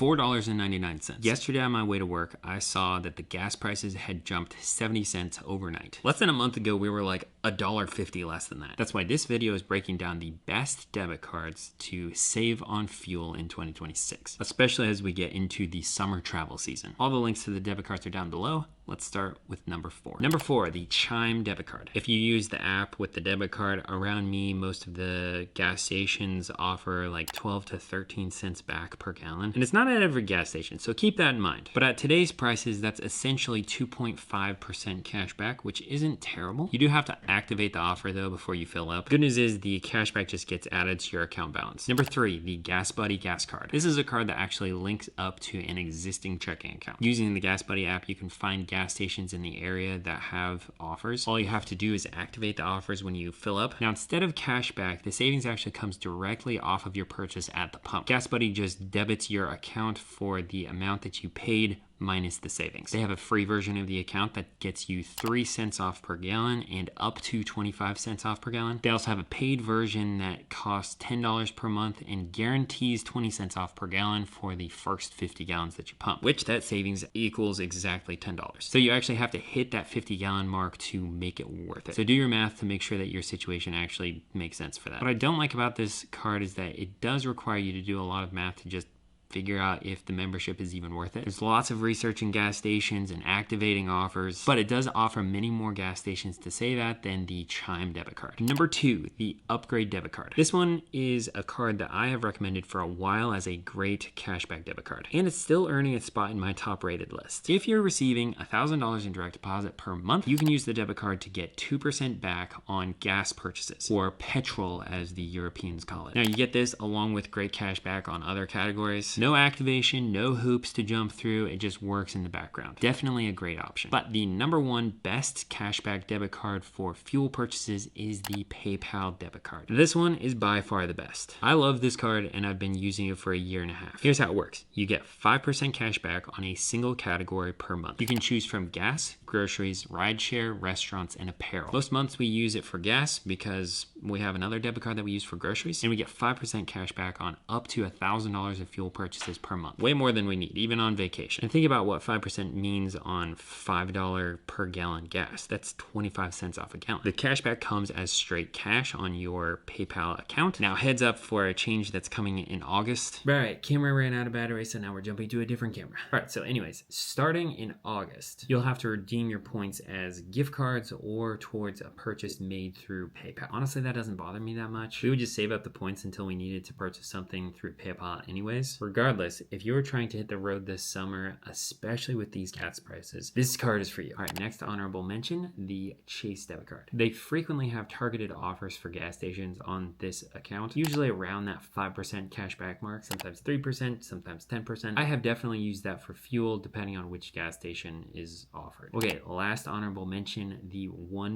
$4.99. Yesterday on my way to work, I saw that the gas prices had jumped 70 cents overnight. Less than a month ago, we were like $1.50 less than that. That's why this video is breaking down the best debit cards to save on fuel in 2026, especially as we get into the summer travel season. All the links to the debit cards are down below. Let's start with number 4. Number 4, the Chime Debit Card. If you use the app with the debit card, around me, most of the gas stations offer like 12 to 13 cents back per gallon. And it's not at every gas station, so keep that in mind. But at today's prices, that's essentially 2.5% cash back, which isn't terrible. You do have to activate the offer though before you fill up. Good news is the cashback just gets added to your account balance. Number 3, the GasBuddy Gas Card. This is a card that actually links up to an existing checking account. Using the GasBuddy app, you can find gas stations in the area that have offers. All you have to do is activate the offers when you fill up. Now, instead of cash back, the savings actually comes directly off of your purchase at the pump. GasBuddy just debits your account for the amount that you paid minus the savings. They have a free version of the account that gets you 3 cents off per gallon and up to 25 cents off per gallon. They also have a paid version that costs $10 per month and guarantees 20 cents off per gallon for the first 50 gallons that you pump, which that savings equals exactly $10. So you actually have to hit that 50 gallon mark to make it worth it. So do your math to make sure that your situation actually makes sense for that. What I don't like about this card is that it does require you to do a lot of math to just figure out if the membership is even worth it. There's lots of research in gas stations and activating offers, but it does offer many more gas stations to save at than the Chime Debit Card. Number 2, the Upgrade Debit Card. This one is a card that I have recommended for a while as a great cashback debit card, and it's still earning its spot in my top rated list. If you're receiving $1,000 in direct deposit per month, you can use the debit card to get 2% back on gas purchases, or petrol as the Europeans call it. Now you get this along with great cash back on other categories. No activation, no hoops to jump through. It just works in the background. Definitely a great option. But the number 1 best cashback debit card for fuel purchases is the PayPal debit card. This one is by far the best. I love this card and I've been using it for a year and a half. Here's how it works. You get 5% cash back on a single category per month. You can choose from gas, groceries, rideshare, restaurants, and apparel. Most months we use it for gas because we have another debit card that we use for groceries, and we get 5% cash back on up to $1,000 of fuel purchases per month. Way more than we need, even on vacation. And think about what 5% means on $5 per gallon gas. That's 25 cents off a gallon. The cashback comes as straight cash on your PayPal account. Now, heads up for a change that's coming in August. All right, camera ran out of battery, so now we're jumping to a different camera. All right, so anyways, starting in August, you'll have to redeem your points as gift cards or towards a purchase made through PayPal. Honestly, that doesn't bother me that much. We would just save up the points until we needed to purchase something through PayPal anyways. Regardless, if you're trying to hit the road this summer, especially with these gas prices, this card is for you. All right, next honorable mention, the Chase Debit Card. They frequently have targeted offers for gas stations on this account, usually around that 5% cashback mark, sometimes 3%, sometimes 10%. I have definitely used that for fuel depending on which gas station is offered. Okay, last honorable mention, the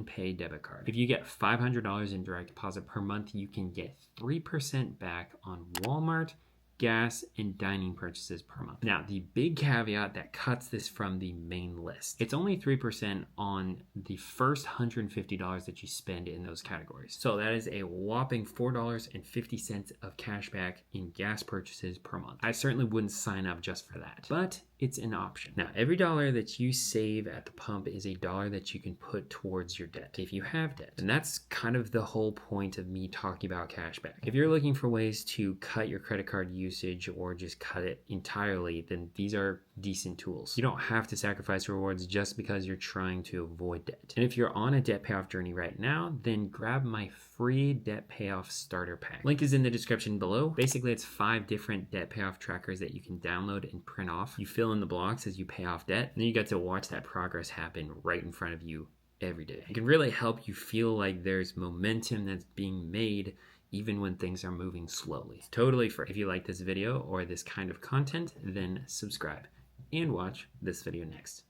Pay Debit Card. If you get $500 in direct deposit per month, you can get 3% back on Walmart, gas, and dining purchases per month. Now, the big caveat that cuts this from the main list, it's only 3% on the first $150 that you spend in those categories. So that is a whopping $4.50 of cash back in gas purchases per month. I certainly wouldn't sign up just for that, but it's an option. Now, every dollar that you save at the pump is a dollar that you can put towards your debt if you have debt. And that's kind of the whole point of me talking about cashback. If you're looking for ways to cut your credit card usage or just cut it entirely, then these are decent tools. You don't have to sacrifice rewards just because you're trying to avoid debt. And if you're on a debt payoff journey right now, then grab my free debt payoff starter pack. Link is in the description below. Basically, it's 5 different debt payoff trackers that you can download and print off. You fill in the blocks as you pay off debt, and then you get to watch that progress happen right in front of you every day. It can really help you feel like there's momentum that's being made even when things are moving slowly. It's totally free. If you like this video or this kind of content, then subscribe and watch this video next.